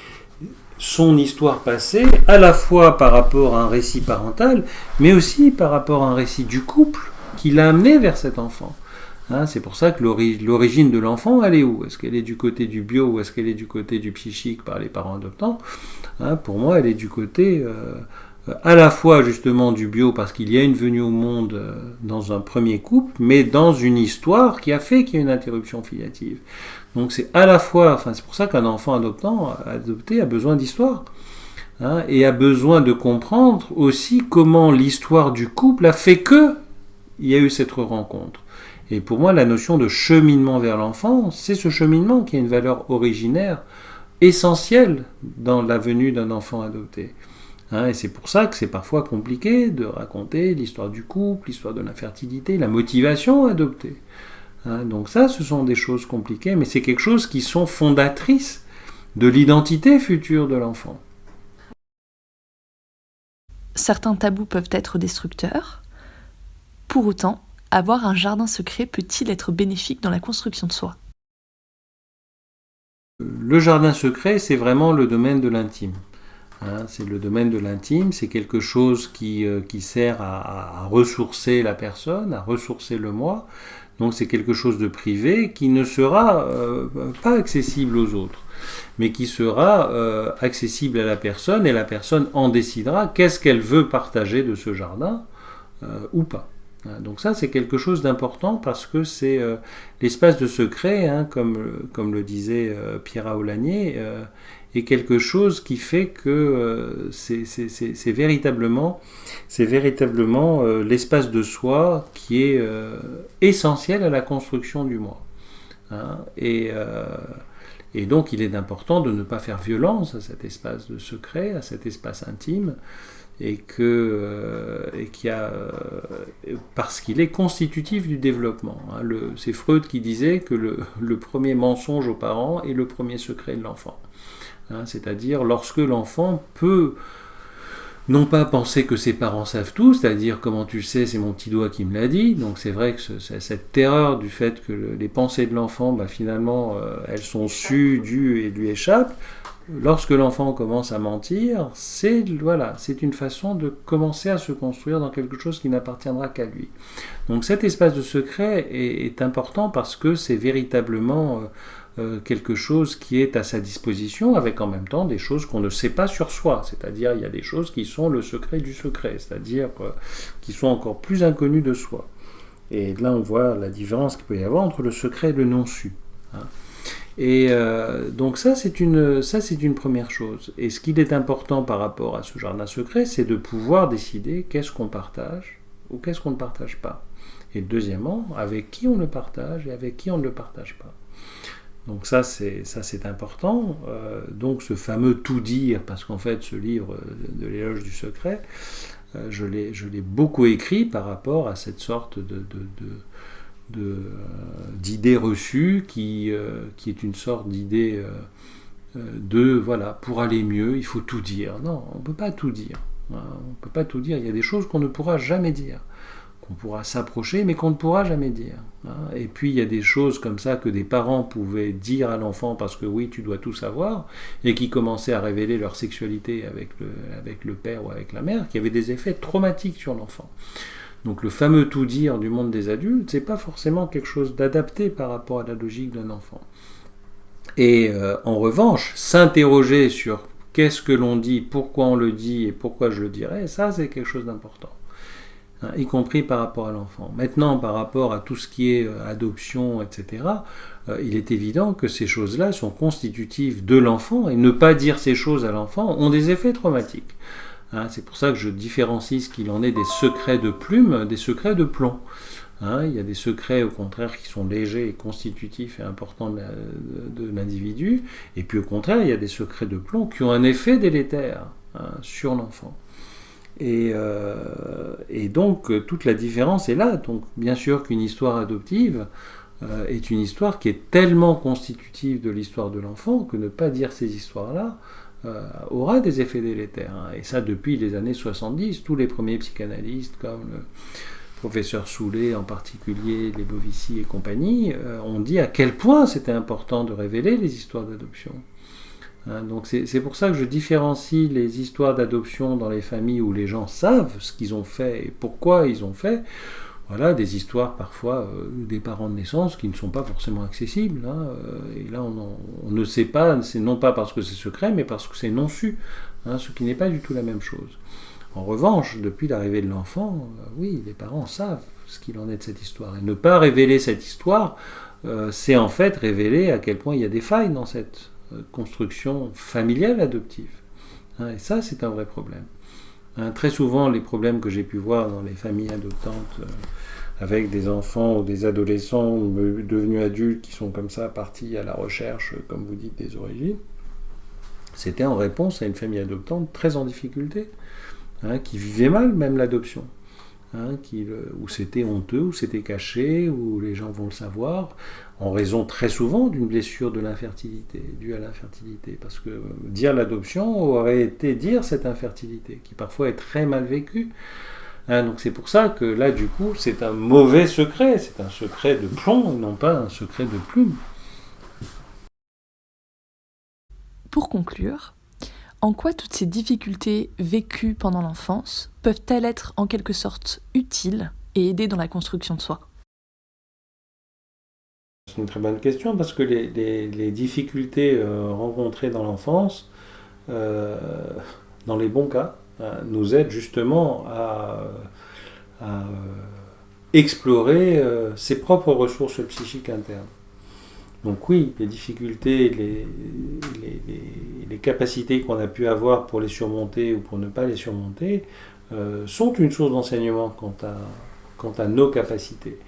son histoire passée, à la fois par rapport à un récit parental, mais aussi par rapport à un récit du couple qui l'a amené vers cet enfant. C'est pour ça que l'origine de l'enfant, elle est où ? Est-ce qu'elle est du côté du bio ou est-ce qu'elle est du côté du psychique par les parents adoptants ? Pour moi, elle est du côté à la fois justement du bio parce qu'il y a une venue au monde dans un premier couple, mais dans une histoire qui a fait qu'il y a une interruption filiative. Donc c'est à la fois, c'est pour ça qu'un enfant adopté a besoin d'histoire, et a besoin de comprendre aussi comment l'histoire du couple a fait que il y a eu cette rencontre. Et pour moi, la notion de cheminement vers l'enfant, c'est ce cheminement qui a une valeur originaire essentielle dans la venue d'un enfant adopté. Et c'est pour ça que c'est parfois compliqué de raconter l'histoire du couple, l'histoire de l'infertilité, la motivation à adopter. Donc ça, ce sont des choses compliquées, mais c'est quelque chose qui sont fondatrices de l'identité future de l'enfant. Certains tabous peuvent être destructeurs. Pour autant, avoir un jardin secret peut-il être bénéfique dans la construction de soi ? Le jardin secret, c'est vraiment le domaine de l'intime. C'est le domaine de l'intime, c'est quelque chose qui sert à ressourcer la personne, à ressourcer le moi. Donc c'est quelque chose de privé qui ne sera pas accessible aux autres, mais qui sera accessible à la personne, et la personne en décidera qu'est-ce qu'elle veut partager de ce jardin ou pas. Donc ça, c'est quelque chose d'important parce que c'est l'espace de secret, comme le disait Pierre Aulagnier, est quelque chose qui fait que c'est véritablement l'espace de soi qui est essentiel à la construction du moi. Et donc, il est important de ne pas faire violence à cet espace de secret, à cet espace intime, parce qu'il est constitutif du développement. C'est Freud qui disait que le premier mensonge aux parents est le premier secret de l'enfant. C'est-à-dire lorsque l'enfant peut non pas penser que ses parents savent tout, c'est-à-dire comment tu le sais, c'est mon petit doigt qui me l'a dit. Donc c'est vrai que cette terreur du fait que les pensées de l'enfant, finalement, elles sont sues, dues et lui échappent. Lorsque l'enfant commence à mentir, c'est une façon de commencer à se construire dans quelque chose qui n'appartiendra qu'à lui. Donc cet espace de secret est important parce que c'est véritablement quelque chose qui est à sa disposition, avec en même temps des choses qu'on ne sait pas sur soi. C'est-à-dire, il y a des choses qui sont le secret du secret, c'est-à-dire qui sont encore plus inconnues de soi. Et là, on voit la différence qu'il peut y avoir entre le secret et le non-su. Et donc ça, c'est une première chose. Et ce qu'il est important par rapport à ce jardin secret, c'est de pouvoir décider qu'est-ce qu'on partage ou qu'est-ce qu'on ne partage pas. Et deuxièmement, avec qui on le partage et avec qui on ne le partage pas. Donc ça c'est important. Donc ce fameux tout dire, parce qu'en fait ce livre de l'éloge du secret, je l'ai beaucoup écrit par rapport à cette sorte d'idée reçue qui est une sorte d'idée pour aller mieux, il faut tout dire. Non, on ne peut pas tout dire. On peut pas tout dire. Il y a des choses qu'on ne pourra jamais dire, qu'on pourra s'approcher, mais qu'on ne pourra jamais dire. Et puis il y a des choses comme ça que des parents pouvaient dire à l'enfant parce que oui, tu dois tout savoir, et qui commençaient à révéler leur sexualité avec le père ou avec la mère, qui avaient des effets traumatiques sur l'enfant. Donc le fameux tout dire du monde des adultes, c'est pas forcément quelque chose d'adapté par rapport à la logique d'un enfant. Et en revanche, s'interroger sur qu'est-ce que l'on dit, pourquoi on le dit et pourquoi je le dirais, ça c'est quelque chose d'important. y compris par rapport à l'enfant. Maintenant, par rapport à tout ce qui est adoption, etc., il est évident que ces choses-là sont constitutives de l'enfant, et ne pas dire ces choses à l'enfant ont des effets traumatiques. C'est pour ça que je différencie ce qu'il en est des secrets de plume des secrets de plomb. Il y a des secrets, au contraire, qui sont légers et constitutifs et importants de l'individu, et puis au contraire, il y a des secrets de plomb qui ont un effet délétère sur l'enfant. Et donc, toute la différence est là. Donc, bien sûr qu'une histoire adoptive est une histoire qui est tellement constitutive de l'histoire de l'enfant que ne pas dire ces histoires-là aura des effets délétères. Et ça, depuis les années 70, tous les premiers psychanalystes, comme le professeur Soulet en particulier, les Bovici et compagnie, ont dit à quel point c'était important de révéler les histoires d'adoption. Donc c'est pour ça que je différencie les histoires d'adoption dans les familles où les gens savent ce qu'ils ont fait et pourquoi ils ont fait. Voilà, des histoires parfois des parents de naissance qui ne sont pas forcément accessibles. Et là, on ne sait pas, c'est non pas parce que c'est secret, mais parce que c'est non su, ce qui n'est pas du tout la même chose. En revanche, depuis l'arrivée de l'enfant, oui, les parents savent ce qu'il en est de cette histoire. Et ne pas révéler cette histoire, c'est en fait révéler à quel point il y a des failles dans cette construction familiale adoptive. Et ça, c'est un vrai problème. Très souvent, les problèmes que j'ai pu voir dans les familles adoptantes avec des enfants ou des adolescents devenus adultes qui sont comme ça partis à la recherche, comme vous dites, des origines, c'était en réponse à une famille adoptante très en difficulté, qui vivait mal même l'adoption, où c'était honteux, où c'était caché, où les gens vont le savoir, en raison très souvent d'une blessure de l'infertilité, due à l'infertilité. Parce que dire l'adoption aurait été dire cette infertilité, qui parfois est très mal vécue. Donc c'est pour ça que là, du coup, c'est un mauvais secret, c'est un secret de plomb, non pas un secret de plume. Pour conclure, en quoi toutes ces difficultés vécues pendant l'enfance peuvent-elles être en quelque sorte utiles et aider dans la construction de soi ? C'est une très bonne question parce que les difficultés rencontrées dans l'enfance, dans les bons cas, nous aident justement à explorer ses propres ressources psychiques internes. Donc oui, les difficultés, les capacités qu'on a pu avoir pour les surmonter ou pour ne pas les surmonter sont une source d'enseignement quant à nos capacités.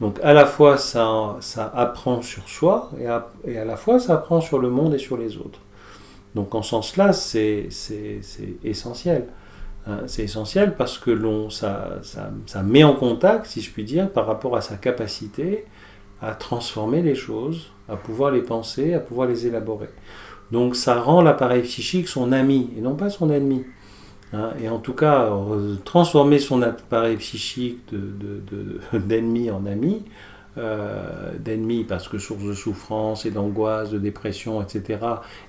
Donc à la fois ça apprend sur soi et à la fois ça apprend sur le monde et sur les autres. Donc en ce sens-là, c'est essentiel. C'est essentiel parce que ça met en contact, si je puis dire, par rapport à sa capacité à transformer les choses, à pouvoir les penser, à pouvoir les élaborer. Donc ça rend l'appareil psychique son ami et non pas son ennemi. Et en tout cas, transformer son appareil psychique d'ennemi en ami, d'ennemi parce que source de souffrance et d'angoisse, de dépression, etc.,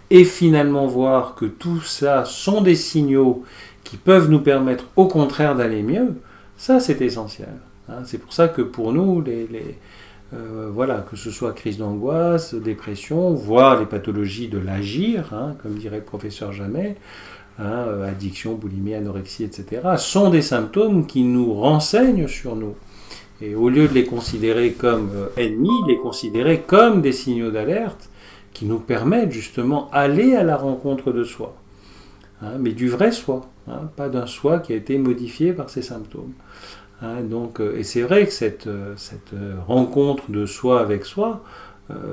et finalement voir que tout ça sont des signaux qui peuvent nous permettre au contraire d'aller mieux, ça c'est essentiel. C'est pour ça que pour nous, voilà, que ce soit crise d'angoisse, dépression, voire les pathologies de l'agir, comme dirait le professeur Jamet, addiction, boulimie, anorexie, etc., sont des symptômes qui nous renseignent sur nous. Et au lieu de les considérer comme ennemis, les considérer comme des signaux d'alerte qui nous permettent justement d'aller à la rencontre de soi. Mais du vrai soi, pas d'un soi qui a été modifié par ces symptômes. Et c'est vrai que cette rencontre de soi avec soi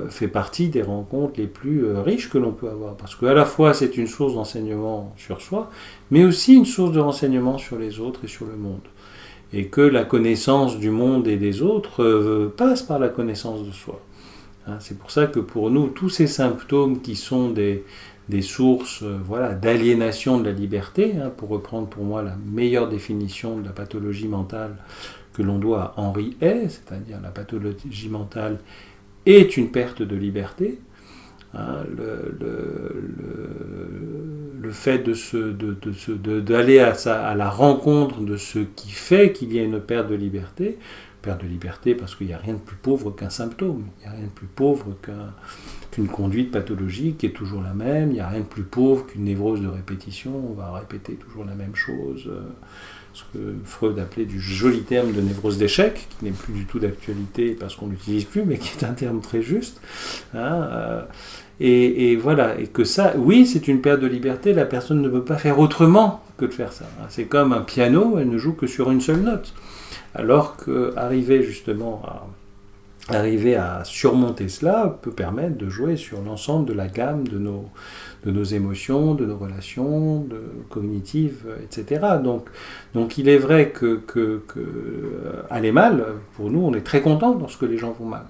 fait partie des rencontres les plus riches que l'on peut avoir. Parce qu'à la fois c'est une source d'enseignement sur soi, mais aussi une source de renseignement sur les autres et sur le monde. Et que la connaissance du monde et des autres passe par la connaissance de soi. C'est pour ça que pour nous, tous ces symptômes qui sont des sources d'aliénation de la liberté, pour reprendre pour moi la meilleure définition de la pathologie mentale que l'on doit à Henri Hay, c'est-à-dire la pathologie mentale est une perte de liberté. Le fait d'aller à la rencontre de ce qui fait qu'il y a une perte de liberté parce qu'il n'y a rien de plus pauvre qu'un symptôme, il n'y a rien de plus pauvre qu'une une conduite pathologique qui est toujours la même. Il n'y a rien de plus pauvre qu'une névrose de répétition. On va répéter toujours la même chose. Ce que Freud appelait du joli terme de névrose d'échec, qui n'est plus du tout d'actualité parce qu'on ne l'utilise plus, mais qui est un terme très juste. Et voilà, et que ça, oui, c'est une perte de liberté, la personne ne peut pas faire autrement que de faire ça. C'est comme un piano, elle ne joue que sur une seule note. Alors qu'arriver justement à surmonter cela peut permettre de jouer sur l'ensemble de la gamme de nos émotions, de nos relations, cognitives, etc. Donc il est vrai que aller mal, pour nous, on est très content lorsque les gens vont mal.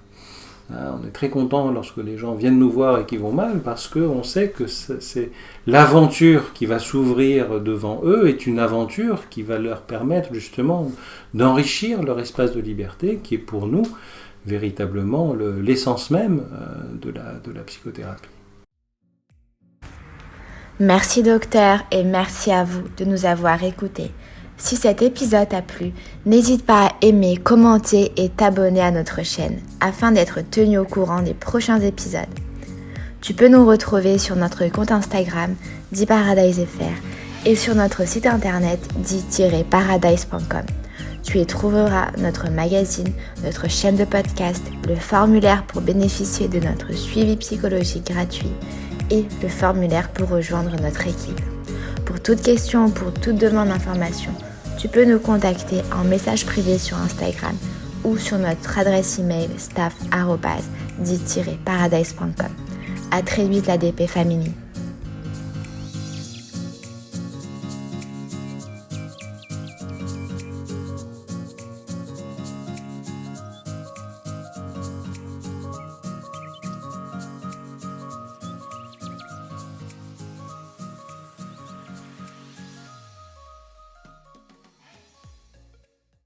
On est très content lorsque les gens viennent nous voir et qu'ils vont mal, parce qu'on sait que c'est l'aventure qui va s'ouvrir devant eux est une aventure qui va leur permettre justement d'enrichir leur espace de liberté, qui est pour nous véritablement l'essence même de la psychothérapie. Merci docteur et merci à vous de nous avoir écoutés. Si cet épisode t'a plu, n'hésite pas à aimer, commenter et t'abonner à notre chaîne afin d'être tenu au courant des prochains épisodes. Tu peux nous retrouver sur notre compte Instagram di-paradise.fr et sur notre site internet di-paradise.com. Tu y trouveras notre magazine, notre chaîne de podcast, le formulaire pour bénéficier de notre suivi psychologique gratuit et le formulaire pour rejoindre notre équipe. Pour toute question ou pour toute demande d'information, tu peux nous contacter en message privé sur Instagram ou sur notre adresse email staff@di-paradise.com. À très vite la DP Family.